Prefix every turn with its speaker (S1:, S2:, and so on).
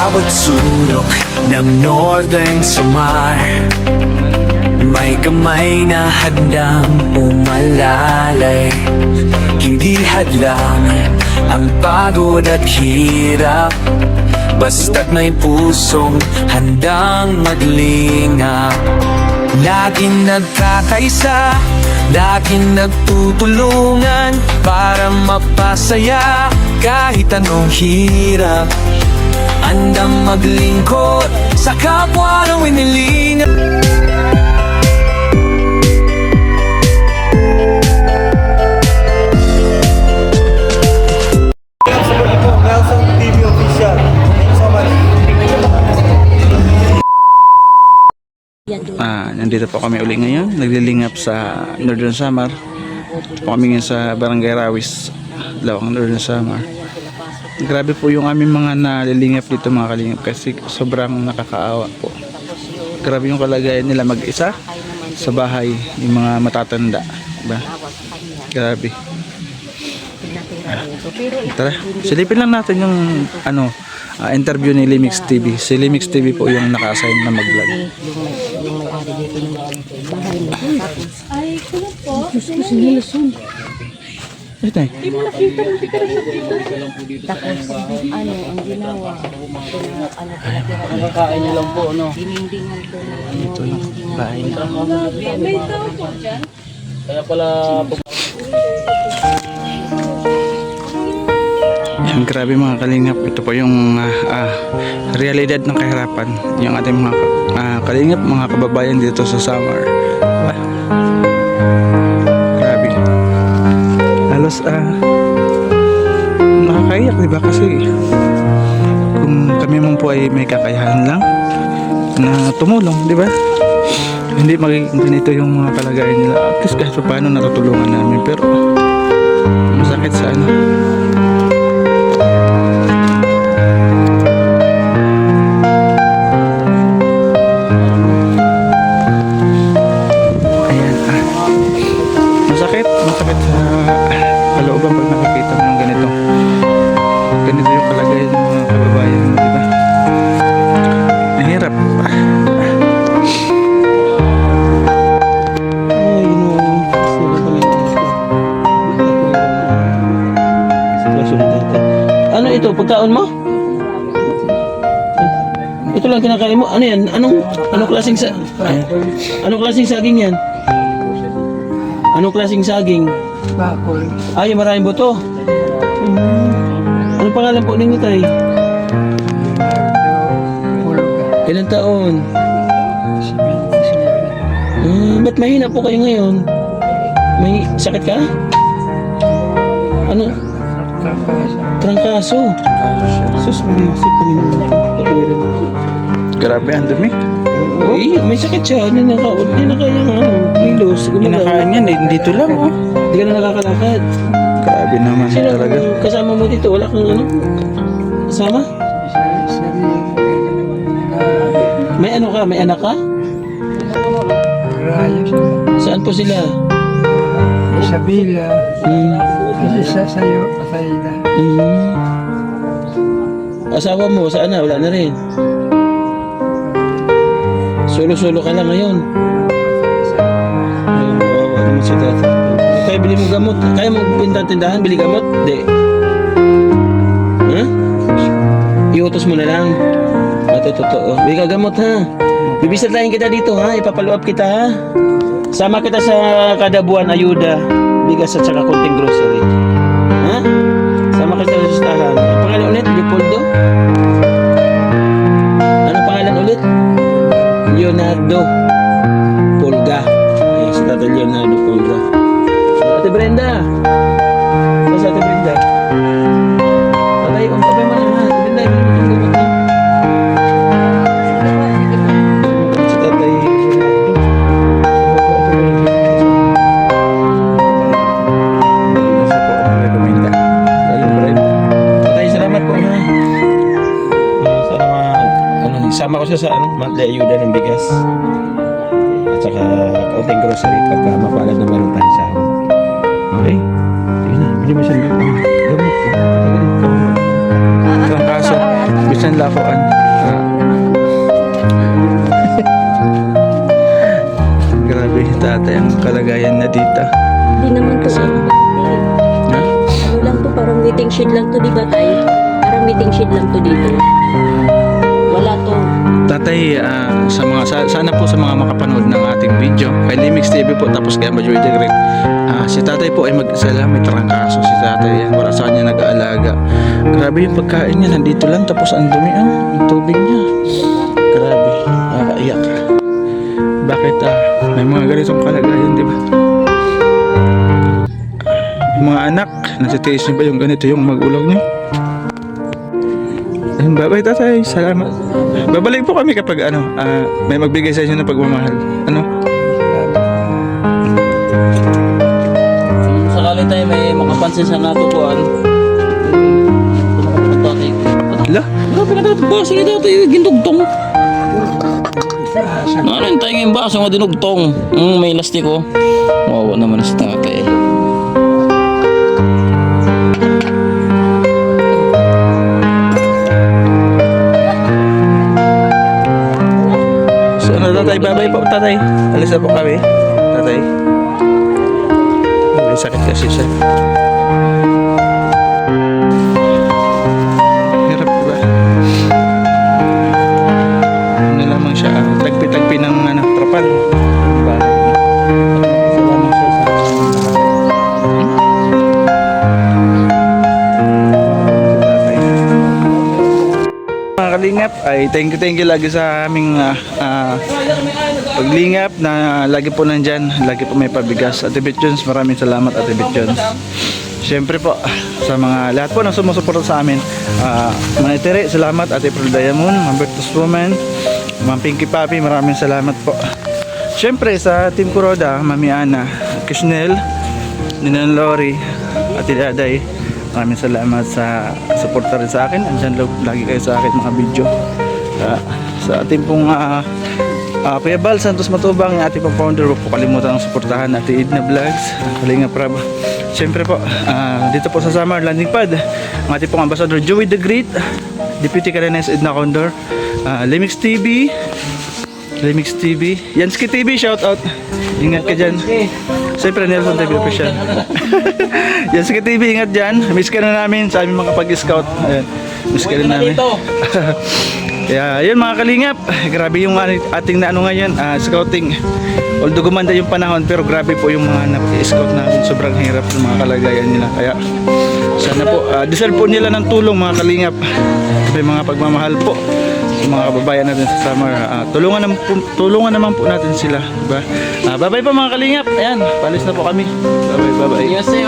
S1: bawat sulok ng Northern Samar, may kamay na handang umalalay. Hindi hadlang ang pagod at hirap, basta't may pusong handang maglingap. Laging nagkakaisa, laging nagtutulungan para mapasaya kahit anong hirap. Handang maglingkod sa kapwa ng winilingan.
S2: Nelson TV Official. Thank you so much.
S3: Nandito po kami uli ngayon, naglilingap sa Northern Samar. Po kami ngayon sa Barangay Rawis, Lawang Northern Samar. Grabe po yung aming mga nalilingap dito mga kalingap, kasi sobrang nakakaawa po. Grabe yung kalagayan nila mag-isa sa bahay, yung mga matatanda, diba? Grabe. Tara, silipin lang natin yung interview ni Limix TV. Si Limix TV po yung naka-assign na mag-vlog.
S4: Ay, kulo po.
S3: Ay, tay.
S4: Tapos, ang ginawa,
S2: Nakakain niyo lang po, no?
S4: dinindingan ko na
S3: Ito lang, bahay niya.
S4: may tao po dyan.
S2: Kaya pala
S3: Yan, grabe mga kalingap. Ito po yung realidad ng kahirapan. Yung ating mga kalingap, mga kababayan dito sa Samar. Grabe. Halos nakakaiyak, diba? Kasi kung kami man po ay may kakayahan lang na tumulong, diba? Hindi magiging ganito yung mga kalagayan nila. At least kahit pa paano natutulungan namin. Pero masakit sa masakit sa kalooban pag nakakita mo ng ganito yung kalagayan ng mga kababayan mo, diba? Mahirap.
S2: ano ito? Pagkaon mo? Ito lang kinakain mo? Ano yan? Anong klaseng saging yan? Anong klaseng saging?
S5: Bakol.
S2: Ay, maraming buto. Anong pangalan po ninyo, tay? Ilang taon? Ba't mahina po kayo ngayon? May sakit ka? Ano? Trangkaso. Sus,
S3: Grabe, ang dumi.
S2: Uy, may sakit siya. Hindi na kaya kilos.
S3: Kinakain yan, dito lang, oh.
S2: Hindi ka na nakakalakad.
S3: Grabe naman
S2: Sino
S3: talaga.
S2: kasama mo dito? Wala kang kasama? May ano ka? May anak ka? Saan po sila?
S5: Isabela. Isa sa'yo, Atayda.
S2: Asawa mo, saan na? Wala na rin. Solo-solo ka lang ngayon. Ayun, kawawa naman si tata. Kaya bili mo gamot. Kaya mo tindahan, bili gamot? Hindi. Ha? Iutos mo na lang. Ito, totoo. Bili ka gamot, ha? Bibisitahin kita dito, ha? Ipapaluap kita, ha? Sama kita sa kada buwan ayuda. Bigas at saka konting grocery. Ha? Sama kita sa listahan. Ang pangalan ulit? Leopoldo? Ano pangalan ulit? Leonardo Polga. Ayan, si Tata Leonardo Polga. Ate Brenda. Ano sa Ate Brenda? Tatay, umpapay mo lang, ha? Ate Brenda, ibigay mo ito. Si Tatay Leonardo.
S3: Nasa po ang mga luminda.
S2: Ayun, Brenda. Tatay, salamat po, ha? Sana isama ko siya sa monthly ayuda ng bigas. At saka kaunting grocery pagka mapalad naman ng tayo sa akin. Okay? Sige na, bili mo siyang gamot.
S3: Trangkaso, bisan lakuan. Grabe, tatay ang kalagayan na dito.
S4: Hindi naman to.
S3: Ha?
S4: Ano lang to, parang waiting shed lang to, di ba tay? Parang waiting shed lang to dito. Wala to.
S3: Tatay, sana po sa mga makapanood ng ating video, kay Limix TV po, tapos kay Majoy the Great, si tatay po ay mag-isala, may trangkaso si tatay, wala sa kanya nag-aalaga. Grabe yung pagkain niya, nandito lang, tapos ang dumi, yung tubig niya. Grabe, nakakaiyak. Bakit may mga ganitong kalagayan, di ba? Yung mga anak, nasitiis niyo ba yung ganito yung magulang niyo? Ayun, bye-bye tatay, salamat. Babalik po kami kapag may magbigay sa inyo ng pagmamahal. Ano?
S2: Kung sakali tayo may makapansin sa natutuan, tatay ko.
S3: Hala?
S2: Grabe na tatay, baso niya tatay, gindugtong. Ano yung tayo ngayon baso nga dinugtong? May lastiko. Wawa naman sa tatay.
S3: So ano tatay, bye-bye po tatay. Alis na po kami. Tatay. May sakit kasi siya. Hirap ba? Ano lamang siya, tagpi-tagpi ng trapal. Diba? Salamat siya sa tatay. Mga kalingap, ay thank you lagi sa aming paglingap na lagi po nandyan, lagi po may pabigas. Ate Bitjones, maraming salamat Ate Bitjones. Siyempre po sa mga lahat po ng sumusuporta sa amin, Manitiri, salamat. Ate Pearl Diamond, Ma'am Bertus Woman, Ma'am Pinky Papi, maraming salamat po. Siyempre sa Team Kuroda, Mami Ana, Kishnel, Ninan Lori, Ate Daday, maraming salamat sa suporta rin sa akin. Andyan lagi kayo sa akin mga video. Sa ating pong Kuya Bal Santos Matubang, yung ating pong founder, huwag po kalimutan ang suportahan. Ate Edna Vlogs, Kalinga Prab. Siyempre po, dito po sa Samar Landing Pad, ang ating pong ambassador Joey the Great, Deputy Karanes Edna Condor, Limix TV, Yansky TV, shout out. Ingat ka dyan. Siyempre Nelson TV official. Yansky TV, ingat dyan. Miss ka na namin sa aming mga pag-scout. Ayan, miss ka na namin. Kaya yun mga kalingap, grabe yung ating ngayon, scouting. Although gumanda yung panahon, pero grabe po yung mga scout namin. Sobrang hirap yung mga kalagayan nila. Kaya sana po, deserve po nila ng tulong mga kalingap. May mga pagmamahal po sa mga kababayan natin sa Samar. Tulungan naman po natin sila, diba? Bye bye po mga kalingap. Ayan, palis na po kami. Bye bye.
S2: Yes, sir.